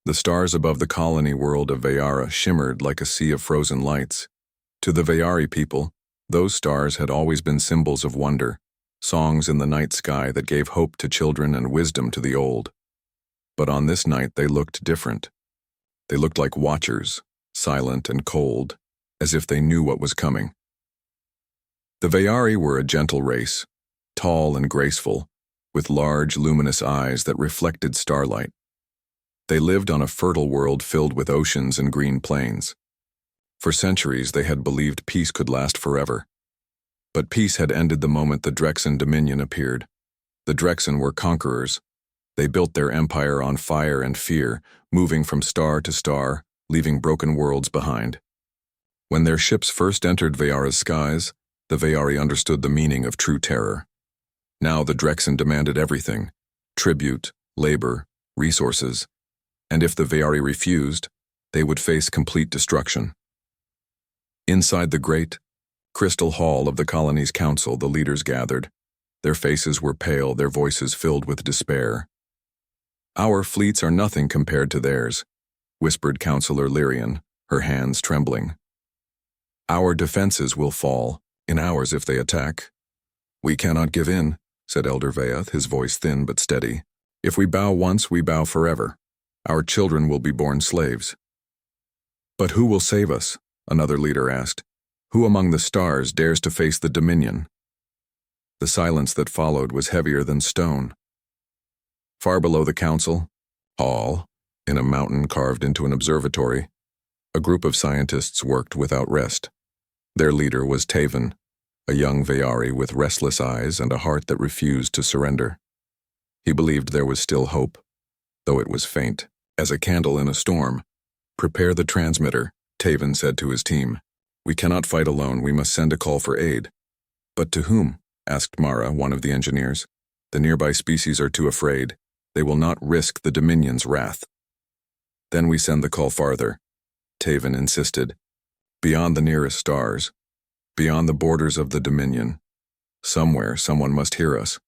The stars above the colony world of Vayara shimmered like a sea of frozen lights. To the Vayari people, those stars had always been symbols of wonder, songs in the night sky that gave hope to children and wisdom to the old. But on this night they looked different. They looked like watchers, silent and cold, as if they knew what was coming. The Vayari were a gentle race, tall and graceful, with large, luminous eyes that reflected starlight. They lived on a fertile world filled with oceans and green plains. For centuries they had believed peace could last forever. But peace had ended the moment the Drexen Dominion appeared. The Drexen were conquerors. They built their empire on fire and fear, moving from star to star, leaving broken worlds behind. When their ships first entered Vayara's skies, the Vayari understood the meaning of true terror. Now the Drexen demanded everything: tribute, labor, resources, and if the Vayari refused, they would face complete destruction. Inside the great, crystal hall of the colony's council, the leaders gathered. Their faces were pale, their voices filled with despair. "Our fleets are nothing compared to theirs," whispered Councillor Lyrian, her hands trembling. "Our defenses will fall, in hours if they attack." "We cannot give in," said Elder Vaeth, his voice thin but steady. "If we bow once, we bow forever. Our children will be born slaves." "But who will save us?" another leader asked. "Who among the stars dares to face the Dominion?" The silence that followed was heavier than stone. Far below the council hall, in a mountain carved into an observatory, a group of scientists worked without rest. Their leader was Taven, a young Vayari with restless eyes and a heart that refused to surrender. He believed there was still hope, though it was faint, as a candle in a storm. "Prepare the transmitter," Taven said to his team. "We cannot fight alone, we must send a call for aid." "But to whom?" asked Mara, one of the engineers. "The nearby species are too afraid. They will not risk the Dominion's wrath." "Then we send the call farther," Taven insisted. "Beyond the nearest stars, beyond the borders of the Dominion. Somewhere, someone must hear us."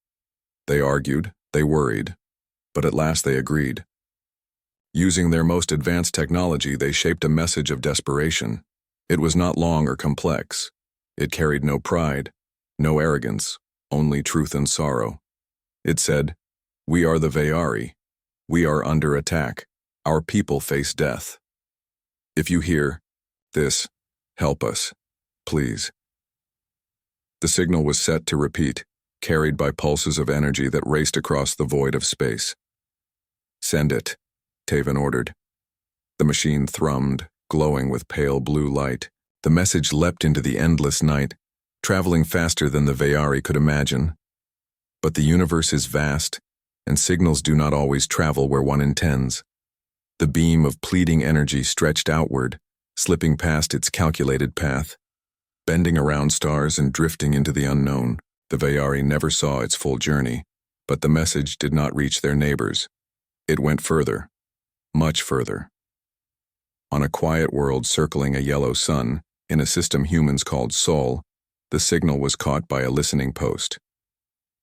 They argued, they worried, but at last they agreed. Using their most advanced technology, they shaped a message of desperation. It was not long or complex. It carried no pride, no arrogance, only truth and sorrow. It said, "We are the Vayari. We are under attack. Our people face death. If you hear this, help us, please." The signal was set to repeat, carried by pulses of energy that raced across the void of space. "Send it," Taven ordered. The machine thrummed, glowing with pale blue light. The message leapt into the endless night, traveling faster than the Vayari could imagine. But the universe is vast, and signals do not always travel where one intends. The beam of pleading energy stretched outward, slipping past its calculated path. Bending around stars and drifting into the unknown, the Vayari never saw its full journey, but the message did not reach their neighbors. It went further, much further. On a quiet world circling a yellow sun, in a system humans called Sol, the signal was caught by a listening post.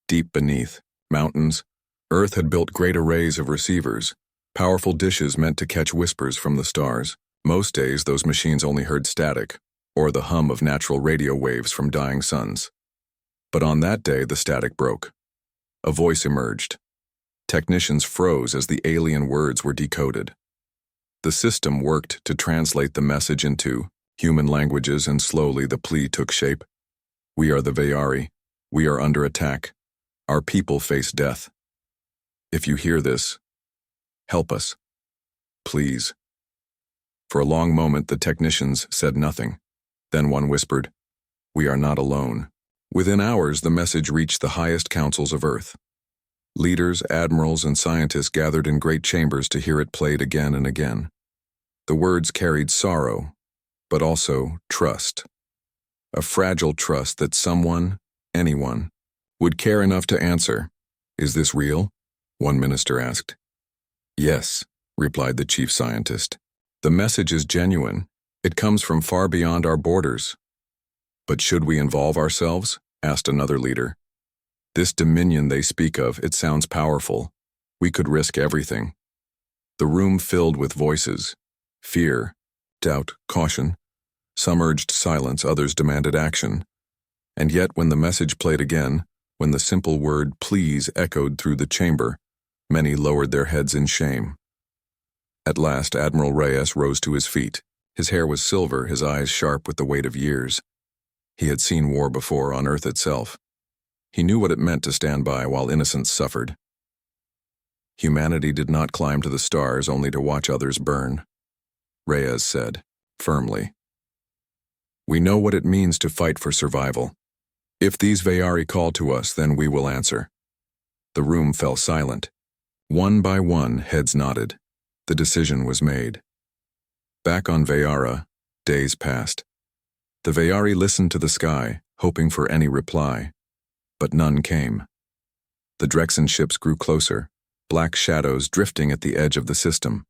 Deep beneath, mountains, Earth had built great arrays of receivers, powerful dishes meant to catch whispers from the stars. Most days those machines only heard static, or the hum of natural radio waves from dying suns. But on that day the static broke. A voice emerged. Technicians froze as the alien words were decoded. The system worked to translate the message into human languages, and slowly the plea took shape. "We are the Vayari. We are under attack. Our people face death. If you hear this, help us, please." For a long moment the technicians said nothing. Then one whispered, "We are not alone." Within hours the message reached the highest councils of Earth. Leaders, admirals, and scientists gathered in great chambers to hear it played again and again. The words carried sorrow, but also trust. A fragile trust that someone, anyone, would care enough to answer. "Is this real?" one minister asked. "Yes," replied the chief scientist. "The message is genuine. It comes from far beyond our borders." "But should we involve ourselves?" asked another leader. "This dominion they speak of, it sounds powerful. We could risk everything." The room filled with voices. Fear, doubt, caution. Some urged silence, others demanded action. And yet when the message played again, when the simple word "please" echoed through the chamber, many lowered their heads in shame. At last Admiral Reyes rose to his feet. His hair was silver, his eyes sharp with the weight of years. He had seen war before on Earth itself. He knew what it meant to stand by while innocents suffered. Humanity did not climb to the stars only to watch others burn. Reyes said, firmly, "We know what it means to fight for survival. If these Veyari call to us, then we will answer." The room fell silent. One by one, heads nodded. The decision was made. Back on Veyara, days passed. The Veyari listened to the sky, hoping for any reply. But none came. The Drexen ships grew closer, black shadows drifting at the edge of the system.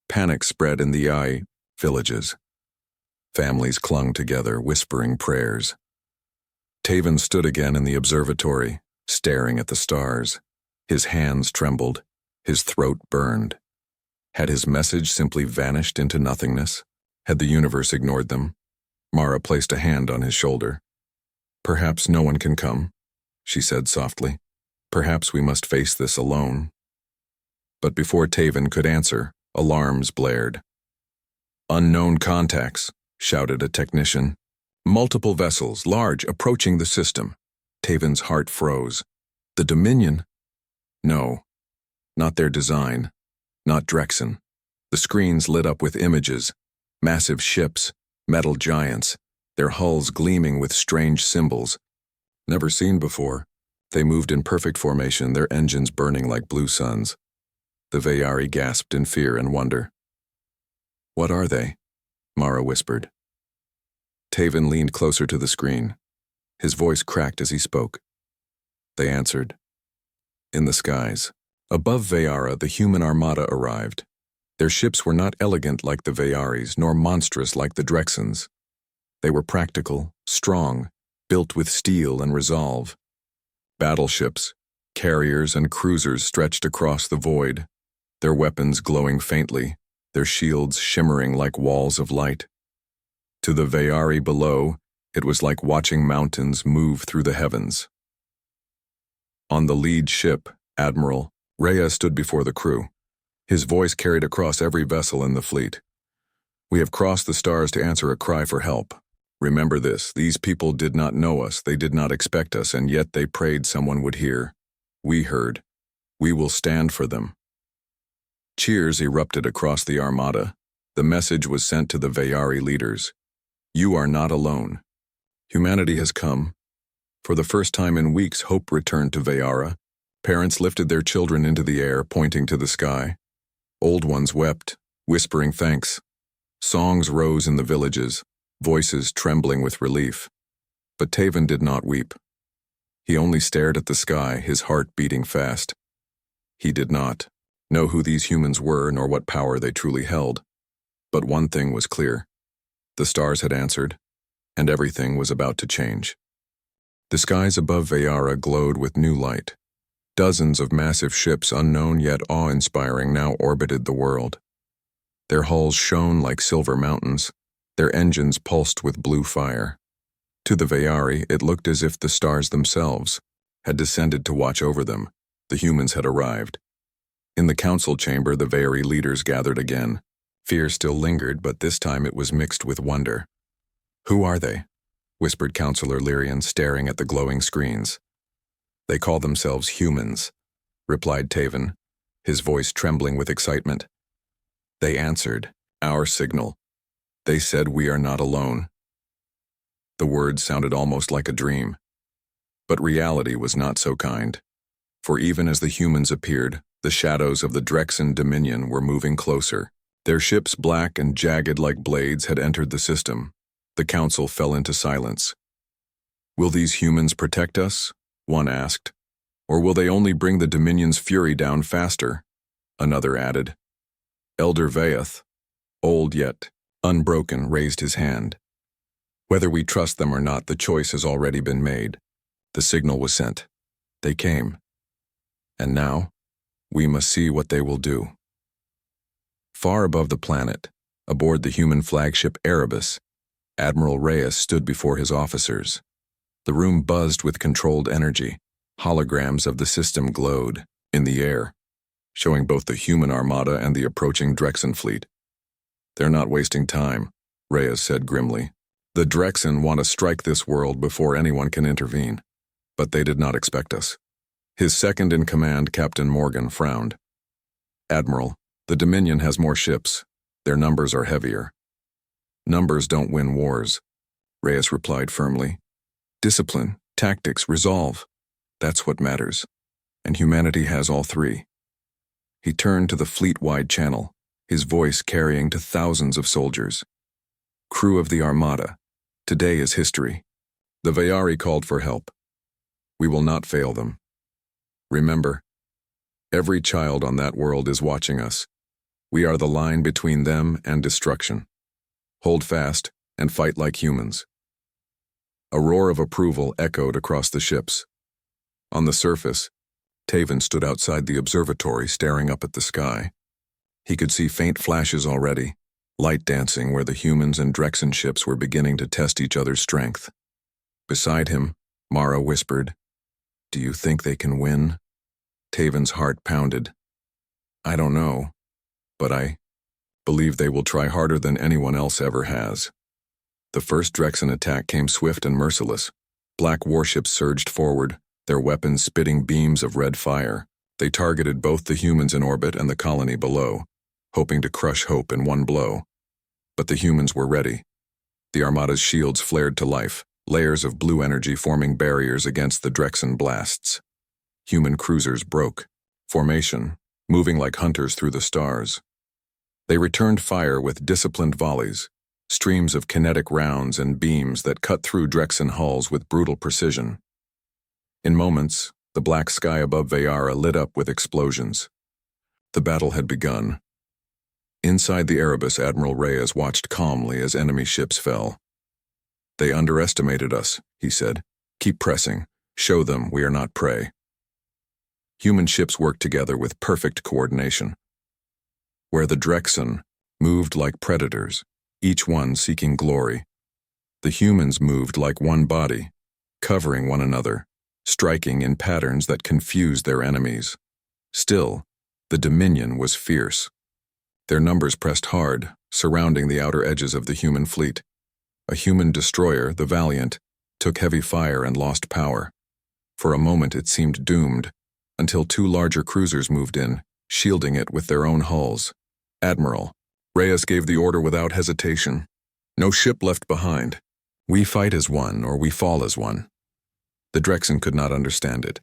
Panic spread in the villages. Families clung together, whispering prayers. Taven stood again in the observatory, staring at the stars. His hands trembled, his throat burned. Had his message simply vanished into nothingness? Had the universe ignored them? Mara placed a hand on his shoulder. "Perhaps no one can come," she said softly. "Perhaps we must face this alone." But before Taven could answer, alarms blared. "Unknown contacts," shouted a technician. "Multiple vessels, large, approaching the system." Taven's heart froze. The Dominion? No, not their design, not Drexen. The screens lit up with images, massive ships, metal giants, their hulls gleaming with strange symbols. Never seen before, they moved in perfect formation, their engines burning like blue suns. The Veyari gasped in fear and wonder. "What are they?" Mara whispered. Taven leaned closer to the screen. His voice cracked as he spoke. They answered. In the skies, above Veyara, the human Armada arrived. Their ships were not elegant like the Veyaris, nor monstrous like the Drexens. They were practical, strong, built with steel and resolve. Battleships, carriers, and cruisers stretched across the void, their weapons glowing faintly, their shields shimmering like walls of light. To the Veyari below, it was like watching mountains move through the heavens. On the lead ship, Admiral Reyes stood before the crew. His voice carried across every vessel in the fleet. "We have crossed the stars to answer a cry for help. Remember this, these people did not know us, they did not expect us, and yet they prayed someone would hear. We heard. We will stand for them." Cheers erupted across the Armada. The message was sent to the Veyari leaders. You are not alone. Humanity has come. For the first time in weeks, hope returned to Veyara. Parents lifted their children into the air, pointing to the sky. Old ones wept, whispering thanks. Songs rose in the villages, voices trembling with relief. But Taven did not weep. He only stared at the sky, his heart beating fast. He did not know who these humans were nor what power they truly held. But one thing was clear. The stars had answered, and everything was about to change. The skies above Veyara glowed with new light. Dozens of massive ships, unknown yet awe-inspiring, now orbited the world. Their hulls shone like silver mountains, their engines pulsed with blue fire. To the Veyari, it looked as if the stars themselves had descended to watch over them. The humans had arrived. In the council chamber, the Veyari leaders gathered again. Fear still lingered, but this time it was mixed with wonder. "Who are they?" whispered Counselor Lyrian, staring at the glowing screens. "They call themselves humans," replied Taven, his voice trembling with excitement. "They answered our signal. They said we are not alone." The words sounded almost like a dream. But reality was not so kind. For even as the humans appeared, the shadows of the Drexen Dominion were moving closer. Their ships, black and jagged like blades, had entered the system. The council fell into silence. "Will these humans protect us?" one asked. "Or will they only bring the Dominion's fury down faster?" Another added. Elder Vaeth, old yet unbroken, raised his hand. "Whether we trust them or not, the choice has already been made. The signal was sent. They came. And now, we must see what they will do." Far above the planet, aboard the human flagship Erebus, Admiral Reyes stood before his officers. The room buzzed with controlled energy. Holograms of the system glowed in the air, showing both the human armada and the approaching Drexen fleet. "They're not wasting time," Reyes said grimly. "The Drexen want to strike this world before anyone can intervene, but they did not expect us." His second-in-command, Captain Morgan, frowned. "Admiral, the Dominion has more ships. Their numbers are heavier." "Numbers don't win wars," Reyes replied firmly. "Discipline, tactics, resolve. That's what matters. And humanity has all three." He turned to the fleet-wide channel, his voice carrying to thousands of soldiers. "Crew of the Armada, today is history. The Vayari called for help. We will not fail them. Remember, every child on that world is watching us. We are the line between them and destruction. Hold fast and fight like humans." A roar of approval echoed across the ships. On the surface, Taven stood outside the observatory staring up at the sky. He could see faint flashes already, light dancing where the humans and Drexen ships were beginning to test each other's strength. Beside him, Mara whispered, "Do you think they can win?" Taven's heart pounded. "I don't know, but I believe they will try harder than anyone else ever has." The first Drexen attack came swift and merciless. Black warships surged forward, their weapons spitting beams of red fire. They targeted both the humans in orbit and the colony below, hoping to crush hope in one blow. But the humans were ready. The Armada's shields flared to life, layers of blue energy forming barriers against the Drexen blasts. Human cruisers broke, formation, moving like hunters through the stars. They returned fire with disciplined volleys, streams of kinetic rounds and beams that cut through Drexen hulls with brutal precision. In moments, the black sky above Vayara lit up with explosions. The battle had begun. Inside the Erebus, Admiral Reyes watched calmly as enemy ships fell. "They underestimated us," he said. "Keep pressing. Show them we are not prey." Human ships worked together with perfect coordination. Where the Drexen moved like predators, each one seeking glory, the humans moved like one body, covering one another, striking in patterns that confused their enemies. Still, the Dominion was fierce. Their numbers pressed hard, surrounding the outer edges of the human fleet. A human destroyer, the Valiant, took heavy fire and lost power. For a moment it seemed doomed, until two larger cruisers moved in, shielding it with their own hulls. "Admiral," Reyes gave the order without hesitation. "No ship left behind. We fight as one, or we fall as one." The Drexen could not understand it.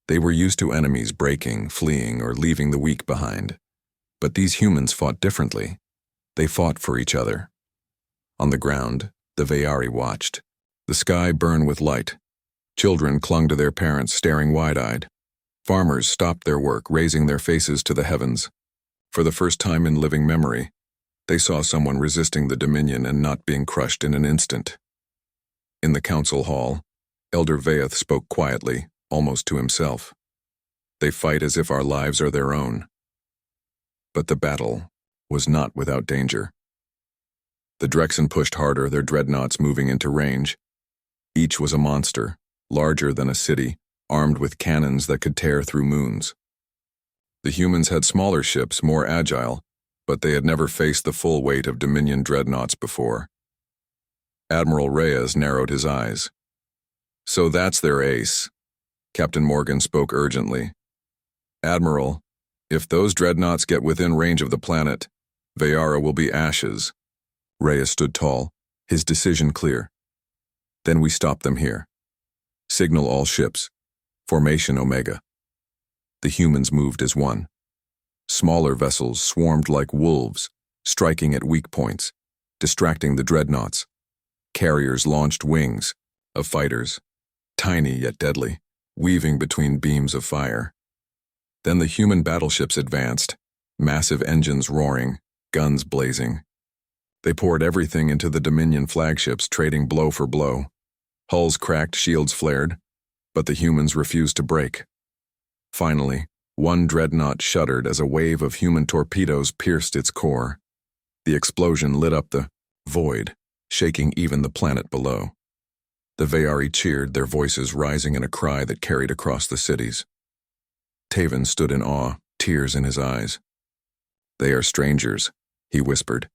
They were used to enemies breaking, fleeing, or leaving the weak behind. But these humans fought differently. They fought for each other. On the ground, the Vayari watched. The sky burned with light. Children clung to their parents, staring wide-eyed. Farmers stopped their work, raising their faces to the heavens. For the first time in living memory, they saw someone resisting the Dominion and not being crushed in an instant. In the council hall, Elder Vaeth spoke quietly, almost to himself. "They fight as if our lives are their own." But the battle was not without danger. The Drexen pushed harder, their dreadnoughts moving into range. Each was a monster, larger than a city, armed with cannons that could tear through moons. The humans had smaller ships, more agile, but they had never faced the full weight of Dominion dreadnoughts before. Admiral Reyes narrowed his eyes. "So that's their ace." Captain Morgan spoke urgently. "Admiral, if those dreadnoughts get within range of the planet, Vayara will be ashes." Reyes stood tall, his decision clear. "Then we stop them here. Signal all ships. Formation Omega." The humans moved as one. Smaller vessels swarmed like wolves, striking at weak points, distracting the dreadnoughts. Carriers launched wings of fighters, tiny yet deadly, weaving between beams of fire. Then the human battleships advanced, massive engines roaring, guns blazing. They poured everything into the Dominion flagships, trading blow for blow. Hulls cracked, shields flared, but the humans refused to break. Finally, One dreadnought shuddered as a wave of human torpedoes pierced its core. The explosion lit up the void, shaking even the planet below. The Veyari cheered, their voices rising in a cry that carried across the cities. Taven stood in awe, tears in his eyes. "They are strangers," he whispered,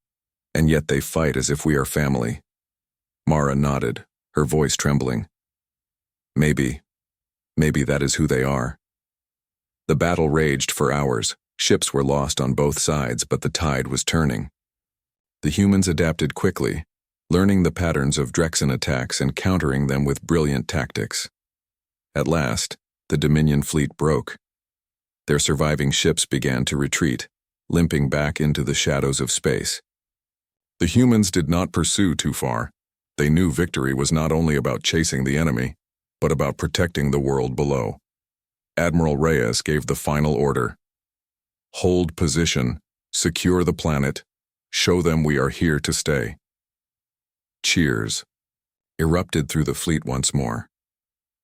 "and yet they fight as if we are family." Mara nodded, her voice trembling. Maybe that is who they are." The battle raged for hours. Ships were lost on both sides, but the tide was turning. The humans adapted quickly, learning the patterns of Drexen attacks and countering them with brilliant tactics. At last, the Dominion fleet broke. Their surviving ships began to retreat, limping back into the shadows of space. The humans did not pursue too far. They knew victory was not only about chasing the enemy, but about protecting the world below. Admiral Reyes gave the final order. "Hold position, secure the planet, show them we are here to stay." Cheers erupted through the fleet once more.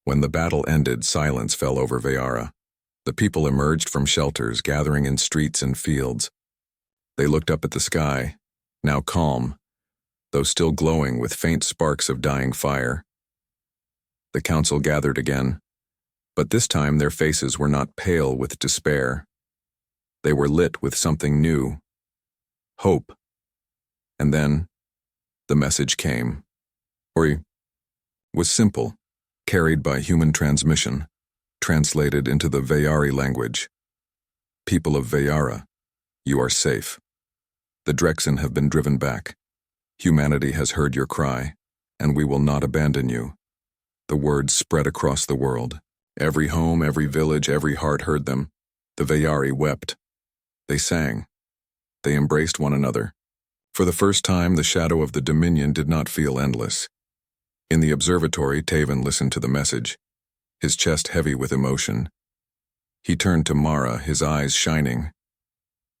When the battle ended, silence fell over Veyara. The people emerged from shelters, gathering in streets and fields. They looked up at the sky, now calm, though still glowing with faint sparks of dying fire. The council gathered again, but this time their faces were not pale with despair. They were lit with something new, hope. And then, the message came. Or was simple, carried by human transmission, translated into the Veyari language. "People of Veyara, you are safe. The Drexen have been driven back. Humanity has heard your cry, and we will not abandon you." The words spread across the world. Every home, every village, every heart heard them. The Veyari wept. They sang. They embraced one another. For the first time, the shadow of the Dominion did not feel endless. In the observatory, Taven listened to the message, his chest heavy with emotion. He turned to Mara, his eyes shining.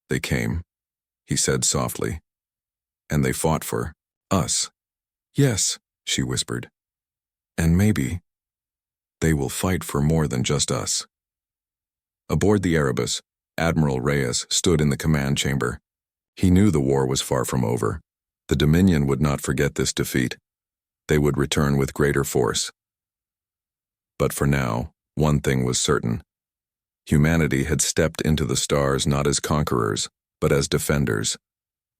"They came," he said softly. "And they fought for us." "Yes," she whispered. "And maybe they will fight for more than just us." Aboard the Erebus, Admiral Reyes stood in the command chamber. He knew the war was far from over. The Dominion would not forget this defeat. They would return with greater force. But for now, one thing was certain. Humanity had stepped into the stars not as conquerors, but as defenders,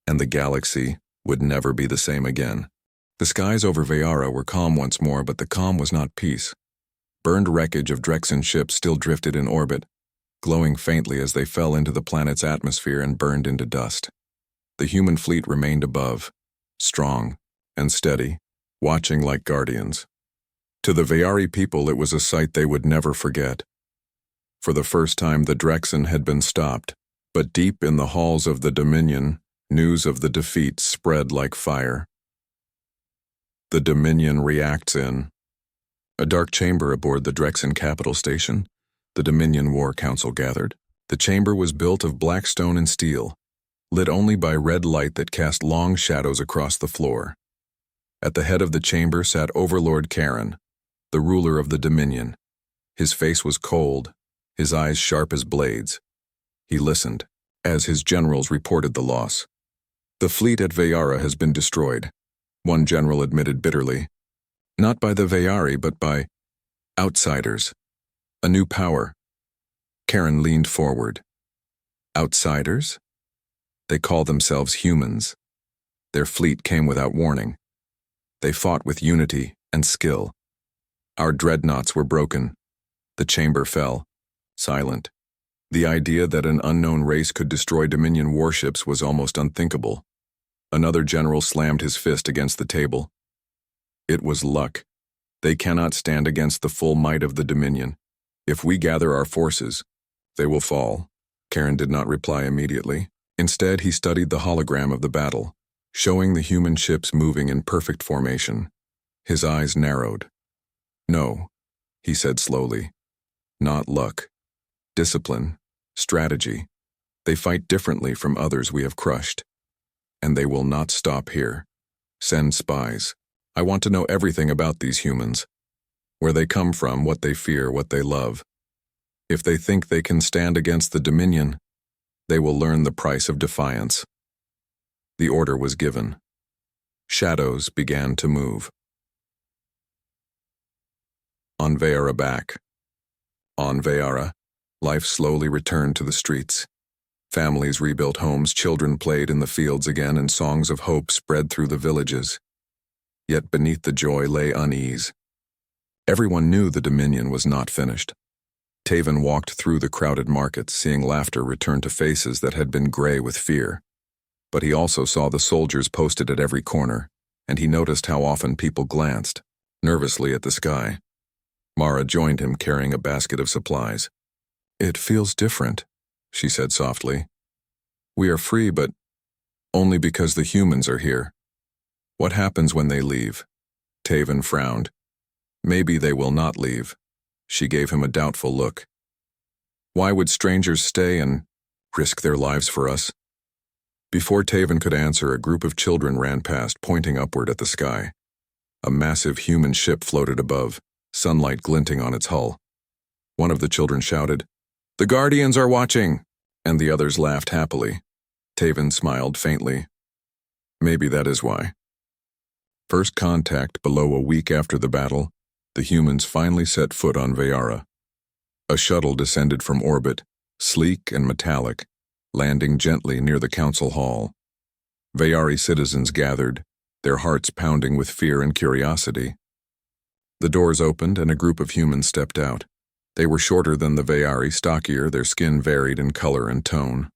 and the galaxy would never be the same again. The skies over Veyara were calm once more, but the calm was not peace. Burned wreckage of Drexen ships still drifted in orbit, glowing faintly as they fell into the planet's atmosphere and burned into dust. The human fleet remained above, strong and steady, watching like guardians. To the Veyari people, it was a sight they would never forget. For the first time, the Drexen had been stopped, but deep in the halls of the Dominion, news of the defeat spread like fire. The Dominion reacts in a dark chamber aboard the Drexen capital station. The Dominion War Council gathered. The chamber was built of black stone and steel, lit only by red light that cast long shadows across the floor. At the head of the chamber sat Overlord Karen, the ruler of the Dominion. His face was cold, his eyes sharp as blades. He listened, as his generals reported the loss. "The fleet at Veyara has been destroyed," one general admitted bitterly. "Not by the Veyari, but by outsiders. A new power." Karen leaned forward. "Outsiders? They call themselves humans. Their fleet came without warning. They fought with unity and skill. Our dreadnoughts were broken. The chamber fell, silent. The idea that an unknown race could destroy Dominion warships was almost unthinkable." Another general slammed his fist against the table. "It was luck. They cannot stand against the full might of the Dominion. If we gather our forces, they will fall." Karen did not reply immediately. Instead, he studied the hologram of the battle, showing the human ships moving in perfect formation. His eyes narrowed. "No," he said slowly. "Not luck. Discipline, strategy. They fight differently from others we have crushed. And they will not stop here. Send spies. I want to know everything about these humans. Where they come from, what they fear, what they love. If they think they can stand against the Dominion, they will learn the price of defiance. The order was given. Shadows began to move. On Vayara back. On Vayara, life slowly returned to the streets. Families rebuilt homes, children played in the fields again, and songs of hope spread through the villages. Yet beneath the joy lay unease. Everyone knew the Dominion was not finished. Taven walked through the crowded markets, seeing laughter return to faces that had been gray with fear. But he also saw the soldiers posted at every corner, and he noticed how often people glanced, nervously at the sky. Mara joined him, carrying a basket of supplies. "It feels different," she said softly. "We are free, but only because the humans are here. What happens when they leave?" Taven frowned. "Maybe they will not leave." She gave him a doubtful look. "Why would strangers stay and risk their lives for us?" Before Taven could answer, a group of children ran past, pointing upward at the sky. A massive human ship floated above, sunlight glinting on its hull. One of the children shouted, "The Guardians are watching!" and the others laughed happily. Taven smiled faintly. Maybe that is why. First contact below a week after the battle, the humans finally set foot on Vayara. A shuttle descended from orbit, sleek and metallic, landing gently near the council hall. Vayari citizens gathered, their hearts pounding with fear and curiosity. The doors opened and a group of humans stepped out. They were shorter than the Vayari, stockier, their skin varied in color and tone.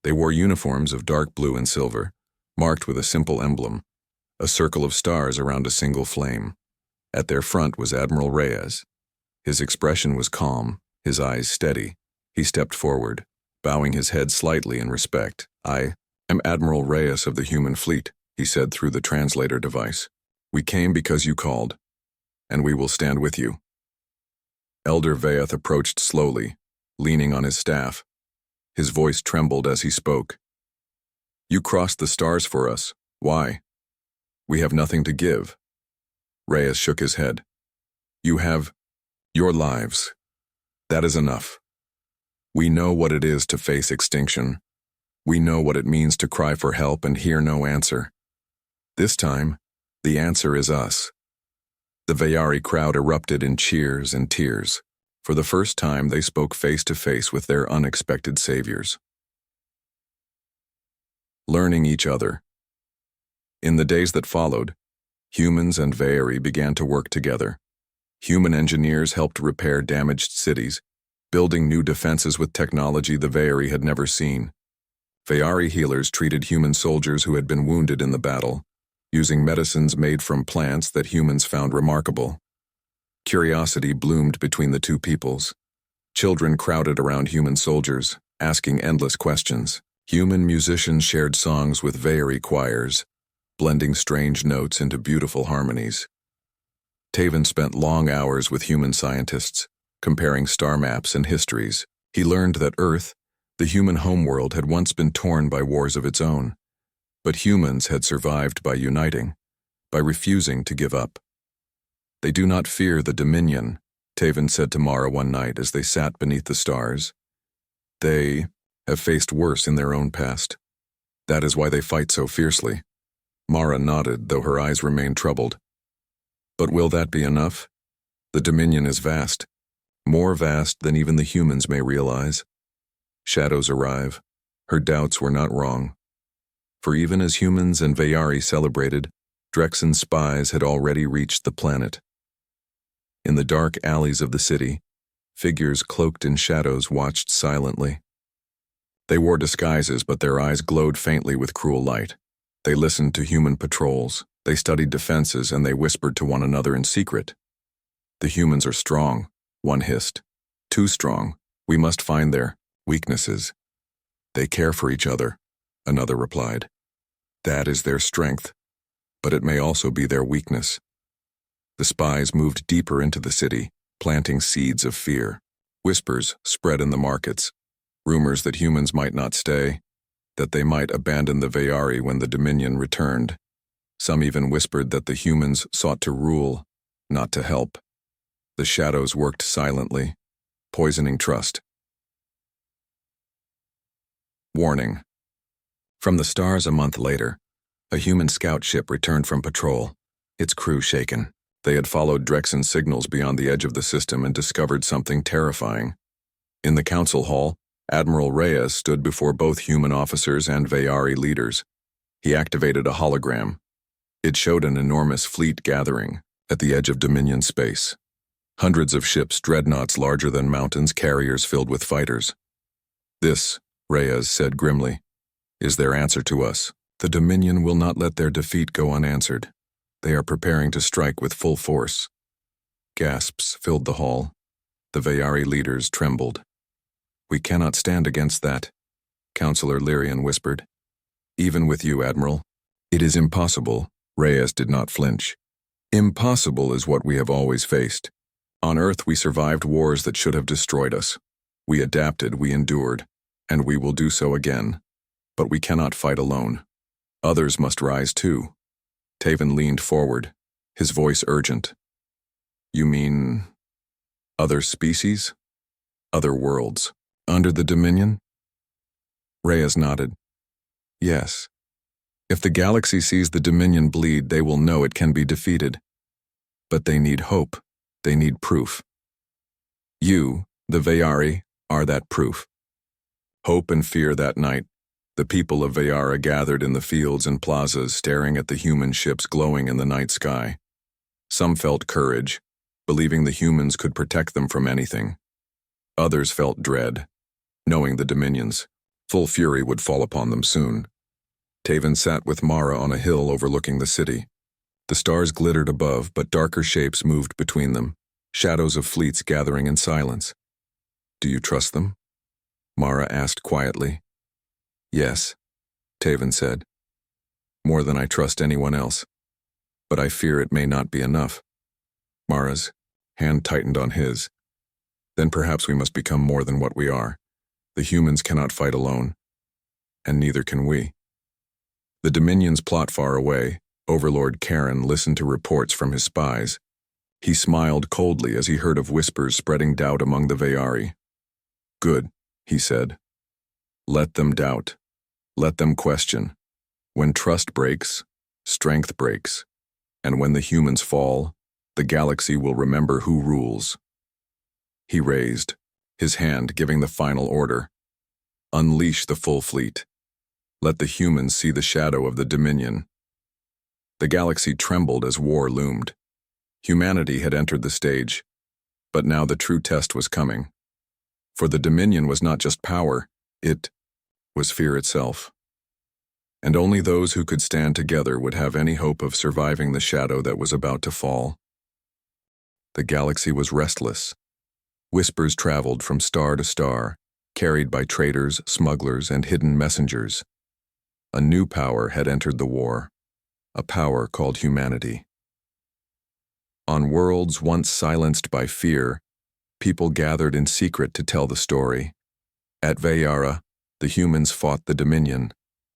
They wore uniforms of dark blue and silver, marked with a simple emblem, a circle of stars around a single flame. At their front was Admiral Reyes. His expression was calm, his eyes steady. He stepped forward, bowing his head slightly in respect. "I am Admiral Reyes of the human fleet," he said through the translator device. "We came because you called, and we will stand with you." Elder Vaeth approached slowly, leaning on his staff. His voice trembled as he spoke. "You crossed the stars for us. Why?" "We have nothing to give." Reyes shook his head. "You have your lives. That is enough. We know what it is to face extinction. We know what it means to cry for help and hear no answer. This time, the answer is us." The Vayari crowd erupted in cheers and tears. For the first time, they spoke face to face with their unexpected saviors. Learning each other. In the days that followed, humans and Vayari began to work together. Human engineers helped repair damaged cities, building new defenses with technology the Vayari had never seen. Vayari healers treated human soldiers who had been wounded in the battle, using medicines made from plants that humans found remarkable. Curiosity bloomed between the two peoples. Children crowded around human soldiers, asking endless questions. Human musicians shared songs with Vayari choirs, blending strange notes into beautiful harmonies. Taven spent long hours with human scientists, comparing star maps and histories. He learned that Earth, the human homeworld, had once been torn by wars of its own. But humans had survived by uniting, by refusing to give up. "They do not fear the Dominion," Taven said to Mara one night as they sat beneath the stars. "They have faced worse in their own past. That is why they fight so fiercely." Mara nodded, though her eyes remained troubled. "But will that be enough? The Dominion is vast, more vast than even the humans may realize." Shadows arrive. Her doubts were not wrong. For even as humans and Vayari celebrated, Drexen's spies had already reached the planet. In the dark alleys of the city, figures cloaked in shadows watched silently. They wore disguises, but their eyes glowed faintly with cruel light. They listened to human patrols, they studied defenses, and they whispered to one another in secret. "The humans are strong," one hissed. "Too strong. We must find their weaknesses." "They care for each other," another replied. "That is their strength, but it may also be their weakness." The spies moved deeper into the city, planting seeds of fear. Whispers spread in the markets, rumors that humans might not stay, that they might abandon the Vayari when the Dominion returned. Some even whispered that the humans sought to rule, not to help. The shadows worked silently, poisoning trust. Warning. From the stars a month later, a human scout ship returned from patrol, its crew shaken. They had followed Drexen's signals beyond the edge of the system and discovered something terrifying. In the council hall, Admiral Reyes stood before both human officers and Vayari leaders. He activated a hologram. It showed an enormous fleet gathering at the edge of Dominion space. Hundreds of ships, dreadnoughts larger than mountains, carriers filled with fighters. This, Reyes said grimly, is their answer to us. The Dominion will not let their defeat go unanswered. They are preparing to strike with full force. Gasps filled the hall. The Vayari leaders trembled. We cannot stand against that, Counselor Lyrian whispered. Even with you, Admiral. It is impossible. Reyes did not flinch. Impossible is what we have always faced. On Earth, we survived wars that should have destroyed us. We adapted, we endured, and we will do so again. But we cannot fight alone. Others must rise too. Taven leaned forward, his voice urgent. You mean other species? Other worlds? Under the Dominion? Reyes nodded. Yes. If the galaxy sees the Dominion bleed, they will know it can be defeated. But they need hope. They need proof. You, the Vayari, are that proof. Hope and fear that night. The people of Vayara gathered in the fields and plazas, staring at the human ships glowing in the night sky. Some felt courage, believing the humans could protect them from anything. Others felt dread, knowing the Dominions' full fury would fall upon them soon. Taven sat with Mara on a hill overlooking the city. The stars glittered above, but darker shapes moved between them, shadows of fleets gathering in silence. Do you trust them? Mara asked quietly. Yes, Taven said. More than I trust anyone else. But I fear it may not be enough. Mara's hand tightened on his. Then perhaps we must become more than what we are. The humans cannot fight alone. And neither can we. The Dominions plot far away. Overlord Karen listened to reports from his spies. He smiled coldly as he heard of whispers spreading doubt among the Vayari. Good, he said. Let them doubt. Let them question. When trust breaks, strength breaks. And when the humans fall, the galaxy will remember who rules. He raised, his hand giving the final order. Unleash the full fleet. Let the humans see the shadow of the Dominion. The galaxy trembled as war loomed. Humanity had entered the stage, but now the true test was coming. For the Dominion was not just power, it was fear itself. And only those who could stand together would have any hope of surviving the shadow that was about to fall. The galaxy was restless. Whispers traveled from star to star, carried by traders, smugglers, and hidden messengers. A new power had entered the war, a power called humanity. On worlds once silenced by fear, people gathered in secret to tell the story. At Vayara, the humans fought the Dominion,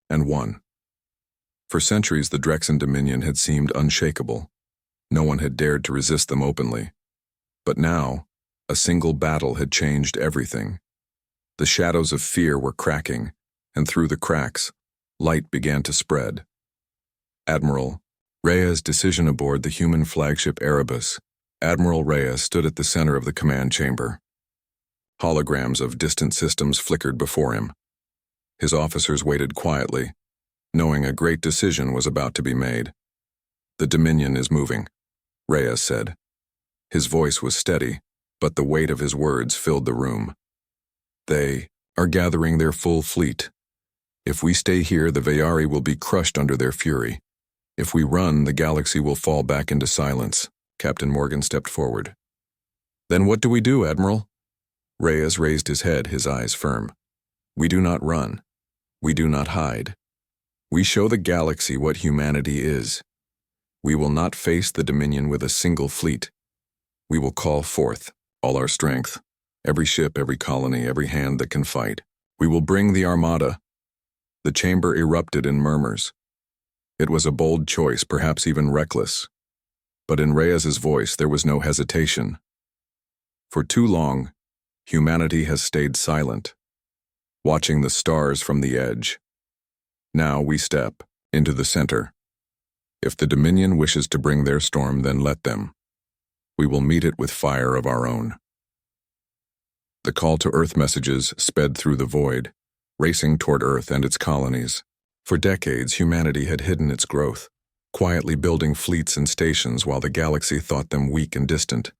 and won. For centuries, the Drexen Dominion had seemed unshakable. No one had dared to resist them openly. But now, a single battle had changed everything. The shadows of fear were cracking, and through the cracks, light began to spread. Admiral Reyes' decision aboard the human flagship Erebus. Admiral Reyes stood at the center of the command chamber. Holograms of distant systems flickered before him. His officers waited quietly, knowing a great decision was about to be made. The Dominion is moving, Reyes said. His voice was steady, but the weight of his words filled the room. They are gathering their full fleet. If we stay here, the Vayari will be crushed under their fury. If we run, the galaxy will fall back into silence. Captain Morgan stepped forward. Then what do we do, Admiral? Reyes raised his head, his eyes firm. We do not run. We do not hide. We show the galaxy what humanity is. We will not face the Dominion with a single fleet. We will call forth all our strength, every ship, every colony, every hand that can fight. We will bring the Armada. The chamber erupted in murmurs. It was a bold choice, perhaps even reckless. But in Reyes's voice there was no hesitation. For too long, humanity has stayed silent, watching the stars from the edge. Now we step into the center. If the Dominion wishes to bring their storm, then let them. We will meet it with fire of our own. The call to Earth messages sped through the void, racing toward Earth and its colonies. For decades, humanity had hidden its growth, quietly building fleets and stations while the galaxy thought them weak and distant.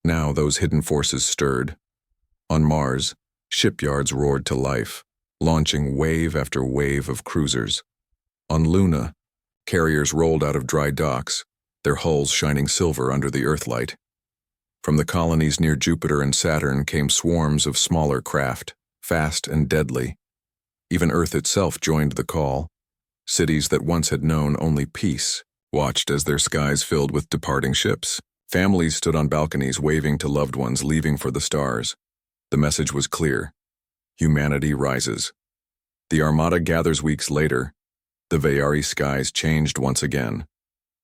Now those hidden forces stirred. On Mars, shipyards roared to life, launching wave after wave of cruisers. On Luna, carriers rolled out of dry docks, their hulls shining silver under the Earthlight. From the colonies near Jupiter and Saturn came swarms of smaller craft, fast and deadly. Even Earth itself joined the call. Cities that once had known only peace watched as their skies filled with departing ships. Families stood on balconies waving to loved ones leaving for the stars. The message was clear. Humanity rises. The Armada gathers weeks later. The Veyari skies changed once again.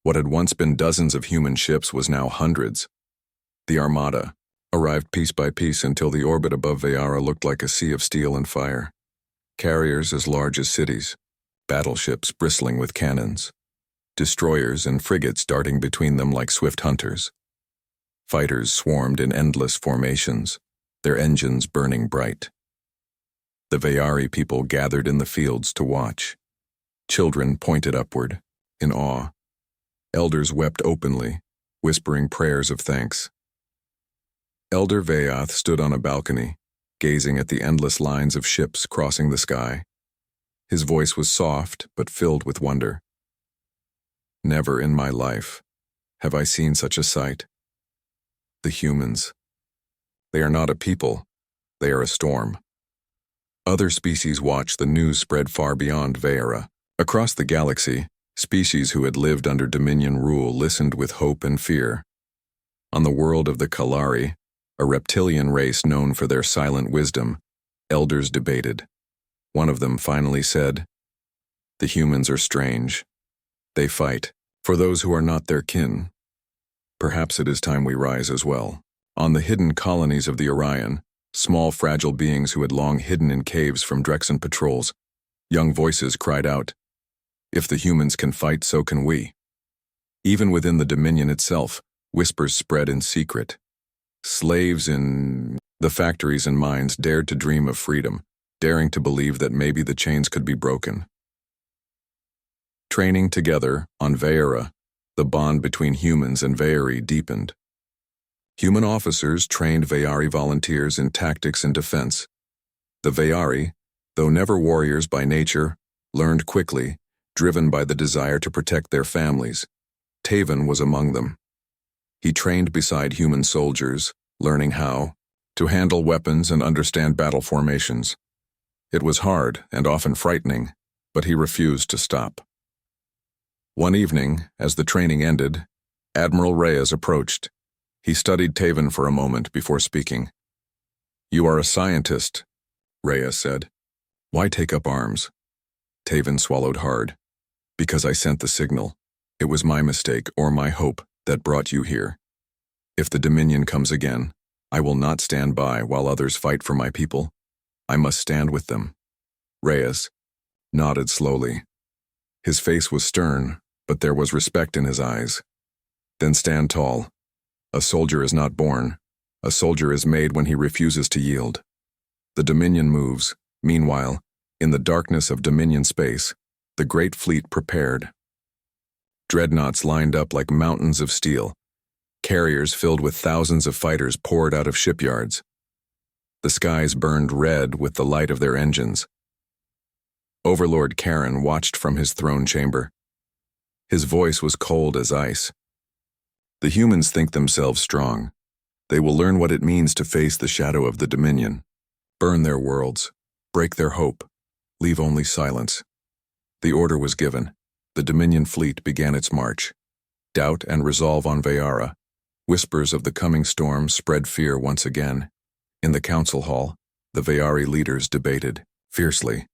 What had once been dozens of human ships was now hundreds. The Armada arrived piece by piece until the orbit above Veyara looked like a sea of steel and fire. Carriers as large as cities, battleships bristling with cannons, destroyers and frigates darting between them like swift hunters. Fighters swarmed in endless formations, their engines burning bright. The Veyari people gathered in the fields to watch. Children pointed upward, in awe. Elders wept openly, whispering prayers of thanks. Elder Vayath stood on a balcony, gazing at the endless lines of ships crossing the sky. His voice was soft but filled with wonder. Never in my life have I seen such a sight. The humans. They are not a people, they are a storm. Other species watched the news spread far beyond Veyara. Across the galaxy, species who had lived under Dominion rule listened with hope and fear. On the world of the Kalari, a reptilian race known for their silent wisdom, elders debated. One of them finally said, "The humans are strange. They fight for those who are not their kin. Perhaps it is time we rise as well." On the hidden colonies of the Orion, small fragile beings who had long hidden in caves from Drexen patrols, young voices cried out, "If the humans can fight, so can we." Even within the Dominion itself, whispers spread in secret. Slaves in the factories and mines dared to dream of freedom, daring to believe that maybe the chains could be broken. Training together on Veyara, the bond between humans and Veyari deepened. Human officers trained Veyari volunteers in tactics and defense. The Veyari, though never warriors by nature, learned quickly, driven by the desire to protect their families. Taven was among them. He trained beside human soldiers, learning how to handle weapons and understand battle formations. It was hard and often frightening, but he refused to stop. One evening, as the training ended, Admiral Reyes approached. He studied Taven for a moment before speaking. "You are a scientist," Reyes said. "Why take up arms?" Taven swallowed hard. "Because I sent the signal. It was my mistake or my hope that brought you here. If the Dominion comes again, I will not stand by while others fight for my people. I must stand with them." Reyes nodded slowly. His face was stern, but there was respect in his eyes. "Then stand tall. A soldier is not born. A soldier is made when he refuses to yield." The Dominion moves. Meanwhile, in the darkness of Dominion space, the great fleet prepared. Dreadnoughts lined up like mountains of steel. Carriers filled with thousands of fighters poured out of shipyards. The skies burned red with the light of their engines. Overlord Karen watched from his throne chamber. His voice was cold as ice. "The humans think themselves strong. They will learn what it means to face the shadow of the Dominion. Burn their worlds, break their hope, leave only silence." The order was given. The Dominion fleet began its march. Doubt and resolve on Veyara. Whispers of the coming storm spread fear once again. In the council hall, the Veyari leaders debated fiercely.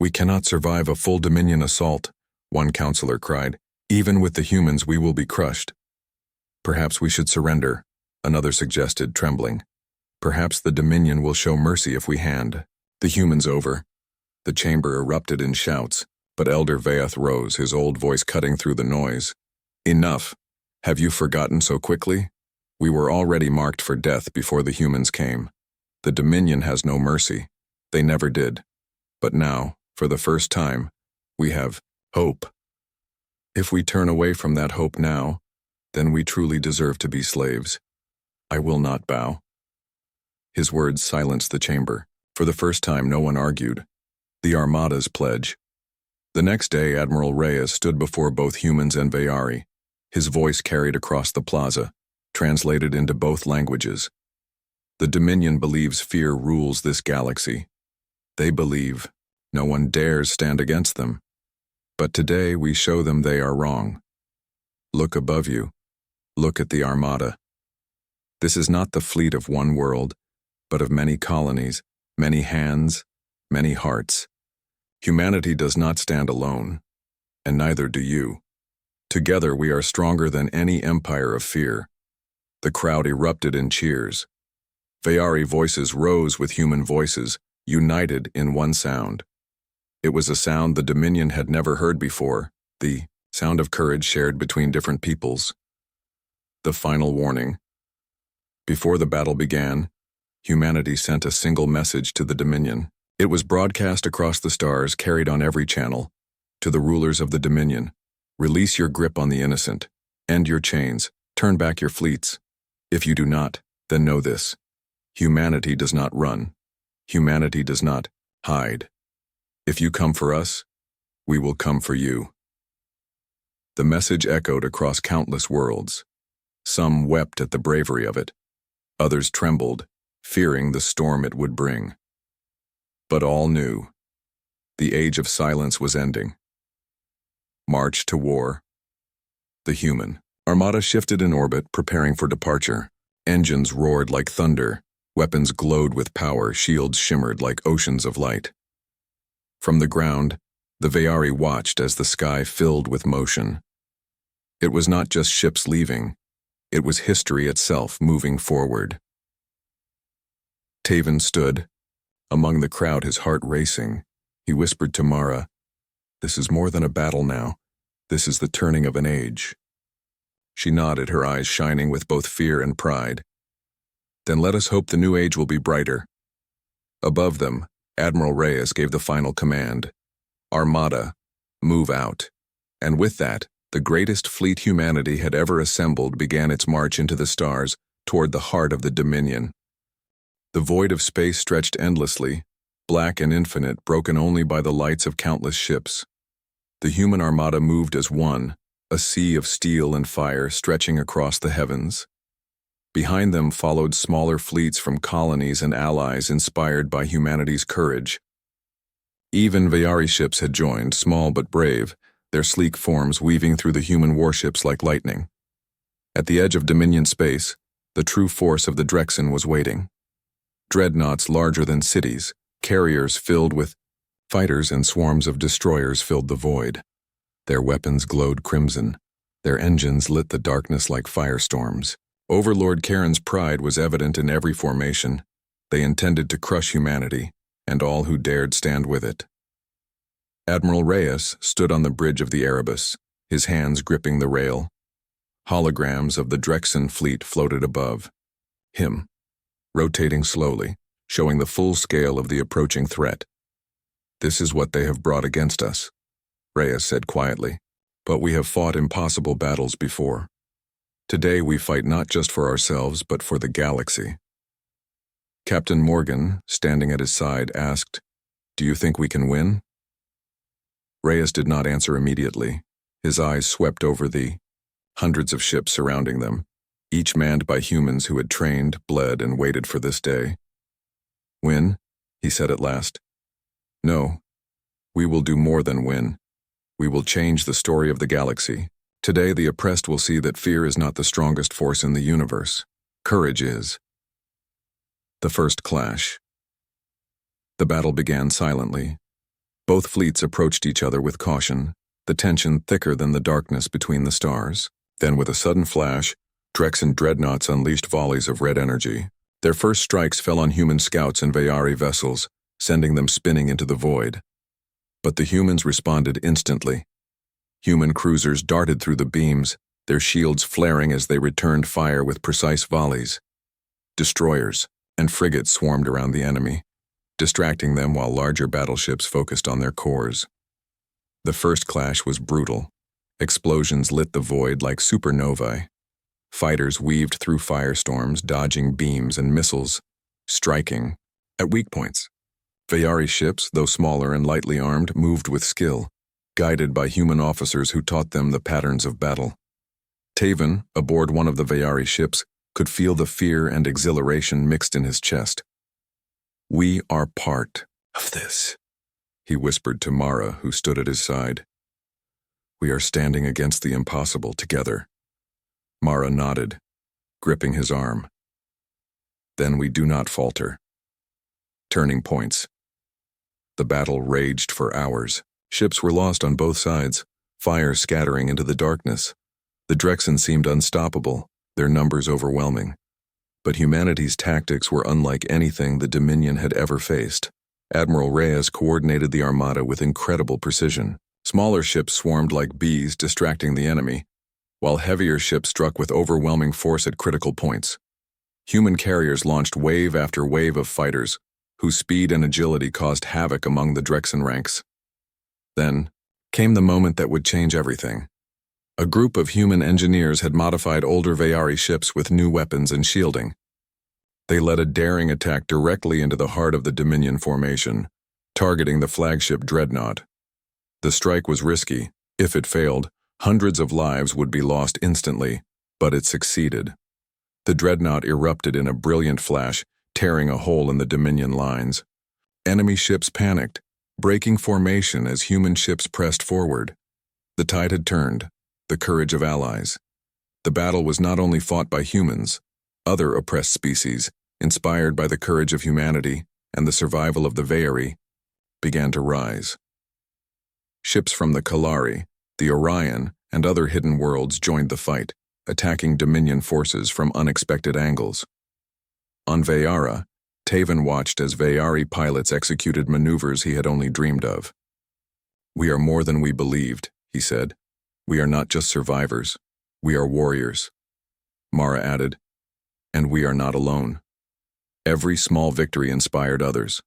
"We cannot survive a full Dominion assault," one counselor cried. "Even with the humans, we will be crushed." "Perhaps we should surrender," another suggested, trembling. Perhaps the Dominion will show mercy if we hand the humans over. The chamber erupted in shouts, but Elder Vaeth rose, his old voice cutting through the noise. Enough. Have you forgotten so quickly? We were already marked for death before the humans came. The Dominion has no mercy. They never did. But now, for the first time, we have hope. If we turn away from that hope now, then we truly deserve to be slaves. I will not bow. His words silenced the chamber. For the first time, no one argued. The Armada's pledge. The next day, Admiral Reyes stood before both humans and Vayari. His voice carried across the plaza, translated into both languages. The Dominion believes fear rules this galaxy. They believe no one dares stand against them. But today we show them they are wrong. Look above you. Look at the Armada. This is not the fleet of one world, but of many colonies, many hands, many hearts. Humanity does not stand alone, and neither do you. Together we are stronger than any empire of fear. The crowd erupted in cheers. Vayari voices rose with human voices, united in one sound. It was a sound the Dominion had never heard before, the sound of courage shared between different peoples. The final warning. Before the battle began, humanity sent a single message to the Dominion. It was broadcast across the stars, carried on every channel. To the rulers of the Dominion, release your grip on the innocent. End your chains. Turn back your fleets. If you do not, then know this. Humanity does not run. Humanity does not hide. If you come for us, we will come for you. The message echoed across countless worlds. Some wept at the bravery of it. Others trembled, fearing the storm it would bring. But all knew. The age of silence was ending. March to war. The human Armada shifted in orbit, preparing for departure. Engines roared like thunder. Weapons glowed with power. Shields shimmered like oceans of light. From the ground, the Vayari watched as the sky filled with motion. It was not just ships leaving. It was history itself moving forward. Taven stood, among the crowd, his heart racing. He whispered to Mara, "This is more than a battle now. This is the turning of an age." She nodded, her eyes shining with both fear and pride. "Then let us hope the new age will be brighter." Above them, Admiral Reyes gave the final command. Armada, move out. And with that, the greatest fleet humanity had ever assembled began its march into the stars toward the heart of the Dominion. The void of space stretched endlessly, black and infinite, broken only by the lights of countless ships. The human Armada moved as one, a sea of steel and fire stretching across the heavens. Behind them followed smaller fleets from colonies and allies inspired by humanity's courage. Even Vayari ships had joined, small but brave, their sleek forms weaving through the human warships like lightning. At the edge of Dominion space, the true force of the Drexen was waiting. Dreadnoughts larger than cities, carriers filled with fighters, and swarms of destroyers filled the void. Their weapons glowed crimson. Their engines lit the darkness like firestorms. Overlord Karen's pride was evident in every formation. They intended to crush humanity, and all who dared stand with it. Admiral Reyes stood on the bridge of the Erebus, his hands gripping the rail. Holograms of the Drexen fleet floated above him, rotating slowly, showing the full scale of the approaching threat. "This is what they have brought against us," Reyes said quietly. "But we have fought impossible battles before. Today we fight not just for ourselves, but for the galaxy." Captain Morgan, standing at his side, asked, "Do you think we can win?" Reyes did not answer immediately. His eyes swept over the hundreds of ships surrounding them, each manned by humans who had trained, bled, and waited for this day. "Win?" he said at last. "No. We will do more than win. We will change the story of the galaxy. Today the oppressed will see that fear is not the strongest force in the universe. Courage is." The first clash. The battle began silently. Both fleets approached each other with caution, the tension thicker than the darkness between the stars. Then with a sudden flash, Drexen dreadnoughts unleashed volleys of red energy. Their first strikes fell on human scouts and Vayari vessels, sending them spinning into the void. But the humans responded instantly. Human cruisers darted through the beams, their shields flaring as they returned fire with precise volleys. Destroyers and frigates swarmed around the enemy, distracting them while larger battleships focused on their cores. The first clash was brutal. Explosions lit the void like supernovae. Fighters weaved through firestorms, dodging beams and missiles, striking at weak points. Vayari ships, though smaller and lightly armed, moved with skill, guided by human officers who taught them the patterns of battle. Taven, aboard one of the Vayari ships, could feel the fear and exhilaration mixed in his chest. "We are part of this," he whispered to Mara, who stood at his side. "We are standing against the impossible together." Mara nodded, gripping his arm. "Then we do not falter." Turning points. The battle raged for hours. Ships were lost on both sides, fire scattering into the darkness. The Drexen seemed unstoppable, their numbers overwhelming. But humanity's tactics were unlike anything the Dominion had ever faced. Admiral Reyes coordinated the Armada with incredible precision. Smaller ships swarmed like bees, distracting the enemy, while heavier ships struck with overwhelming force at critical points. Human carriers launched wave after wave of fighters, whose speed and agility caused havoc among the Drexen ranks. Then came the moment that would change everything. A group of human engineers had modified older Vayari ships with new weapons and shielding. They led a daring attack directly into the heart of the Dominion formation, targeting the flagship Dreadnought. The strike was risky. If it failed, hundreds of lives would be lost instantly, but it succeeded. The Dreadnought erupted in a brilliant flash, tearing a hole in the Dominion lines. Enemy ships panicked, breaking formation as human ships pressed forward. The tide had turned, the courage of allies. The battle was not only fought by humans, other oppressed species, inspired by the courage of humanity and the survival of the Vayari, began to rise. Ships from the Kalari, the Orion, and other hidden worlds joined the fight, attacking Dominion forces from unexpected angles. On Vayara, Taven watched as Vayari pilots executed maneuvers he had only dreamed of. "We are more than we believed," he said. "We are not just survivors. We are warriors." Mara added, "And we are not alone." Every small victory inspired others.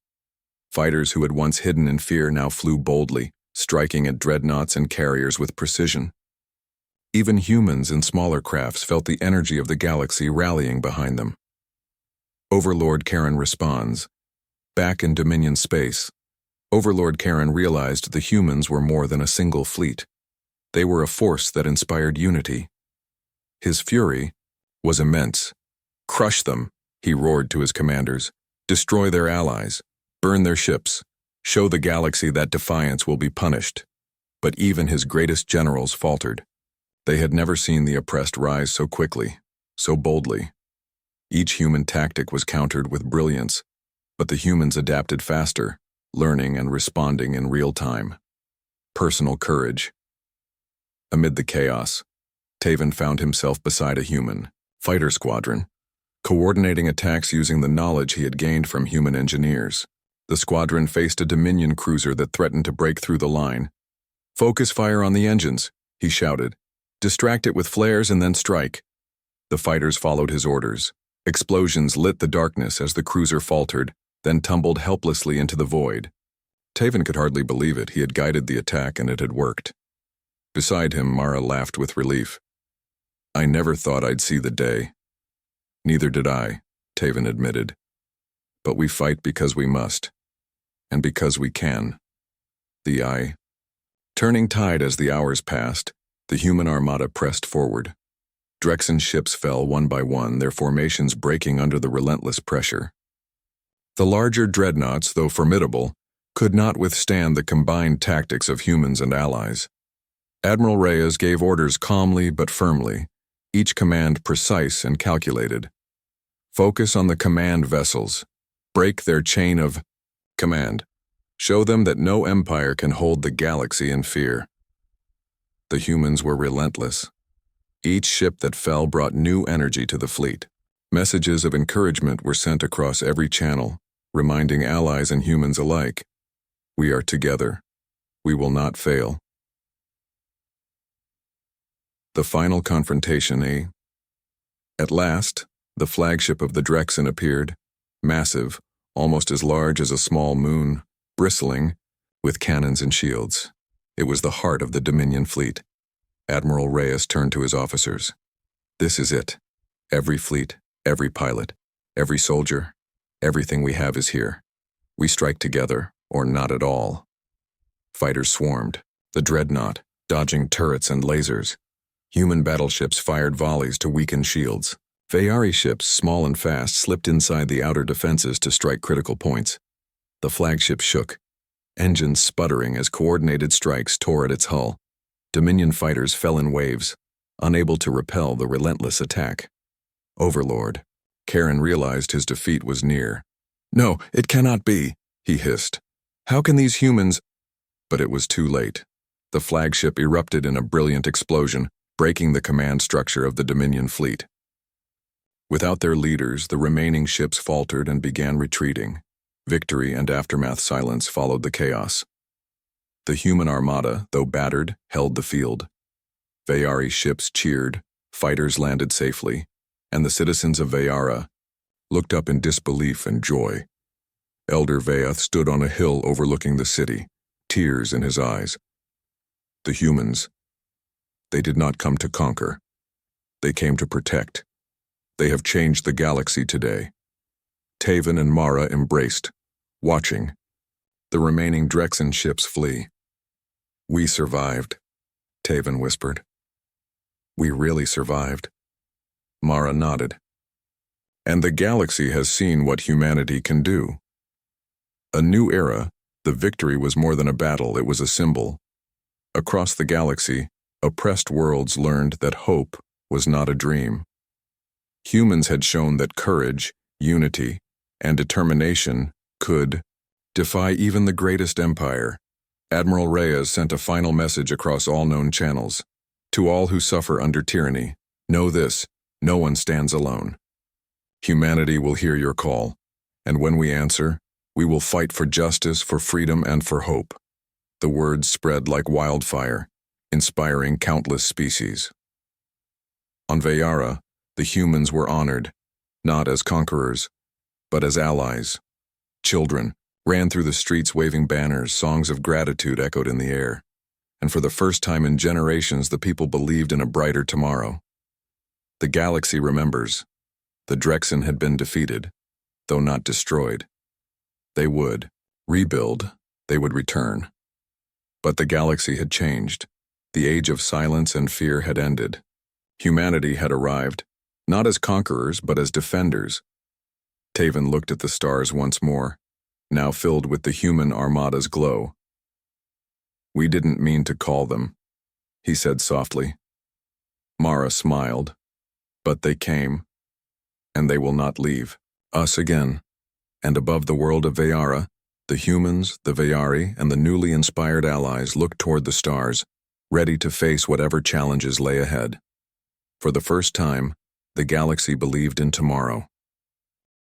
Fighters who had once hidden in fear now flew boldly, striking at dreadnoughts and carriers with precision. Even humans in smaller crafts felt the energy of the galaxy rallying behind them. Overlord Karen responds. Back in Dominion space, Overlord Karen realized the humans were more than a single fleet. They were a force that inspired unity. His fury was immense. "Crush them," he roared to his commanders. "Destroy their allies. Burn their ships. Show the galaxy that defiance will be punished." But even his greatest generals faltered. They had never seen the oppressed rise so quickly, so boldly. Each human tactic was countered with brilliance, but the humans adapted faster, learning and responding in real time. Personal courage. Amid the chaos, Taven found himself beside a human fighter squadron, coordinating attacks using the knowledge he had gained from human engineers. The squadron faced a Dominion cruiser that threatened to break through the line. "Focus fire on the engines," he shouted. "Distract it with flares and then strike." The fighters followed his orders. Explosions lit the darkness as the cruiser faltered, then tumbled helplessly into the void. Taven could hardly believe it. He had guided the attack and it had worked. Beside him, Mara laughed with relief. "I never thought I'd see the day." "Neither did I," Taven admitted. "But we fight because we must, and because we can." The eye. Turning tide as the hours passed, the human armada pressed forward. Drexen ships fell one by one, their formations breaking under the relentless pressure. The larger dreadnoughts, though formidable, could not withstand the combined tactics of humans and allies. Admiral Reyes gave orders calmly but firmly, each command precise and calculated. Focus on the command vessels. Break their chain of command. Show them that no empire can hold the galaxy in fear. The humans were relentless. Each ship that fell brought new energy to the fleet. Messages of encouragement were sent across every channel, reminding allies and humans alike, we are together. We will not fail. The final confrontation, eh? At last, the flagship of the Drexen appeared, massive, almost as large as a small moon, bristling, with cannons and shields. It was the heart of the Dominion fleet. Admiral Reyes turned to his officers. This is it. Every fleet, every pilot, every soldier, everything we have is here. We strike together, or not at all. Fighters swarmed, the dreadnought, dodging turrets and lasers. Human battleships fired volleys to weaken shields. Veyari ships, small and fast, slipped inside the outer defenses to strike critical points. The flagship shook, engines sputtering as coordinated strikes tore at its hull. Dominion fighters fell in waves, unable to repel the relentless attack. Overlord. Karen realized his defeat was near. No, it cannot be, he hissed. How can these humans... But it was too late. The flagship erupted in a brilliant explosion, breaking the command structure of the Dominion fleet. Without their leaders, the remaining ships faltered and began retreating. Victory and aftermath silence followed the chaos. The human armada, though battered, held the field. Veyari ships cheered, fighters landed safely, and the citizens of Veyara looked up in disbelief and joy. Elder Veath stood on a hill overlooking the city, tears in his eyes. The humans, they did not come to conquer. They came to protect. They have changed the galaxy today. Taven and Mara embraced, watching. The remaining Drexen ships flee. We survived, Taven whispered. We really survived. Mara nodded. And the galaxy has seen what humanity can do. A new era, the victory was more than a battle, it was a symbol. Across the galaxy, oppressed worlds learned that hope was not a dream. Humans had shown that courage, unity, and determination could defy even the greatest empire. Admiral Reyes sent a final message across all known channels. To all who suffer under tyranny, know this, no one stands alone. Humanity will hear your call, and when we answer, we will fight for justice, for freedom, and for hope. The words spread like wildfire, inspiring countless species. On Veyara, the humans were honored, not as conquerors, but as allies. Children ran through the streets waving banners, songs of gratitude echoed in the air. And for the first time in generations, the people believed in a brighter tomorrow. The galaxy remembers. The Drexen had been defeated, though not destroyed. They would rebuild, they would return. But the galaxy had changed. The age of silence and fear had ended. Humanity had arrived, not as conquerors, but as defenders. Taven looked at the stars once more, now filled with the human armada's glow. We didn't mean to call them, he said softly. Mara smiled, but they came, and they will not leave us again. And above the world of Veyara, the humans, the Veyari, and the newly inspired allies looked toward the stars, ready to face whatever challenges lay ahead. For the first time, the galaxy believed in tomorrow.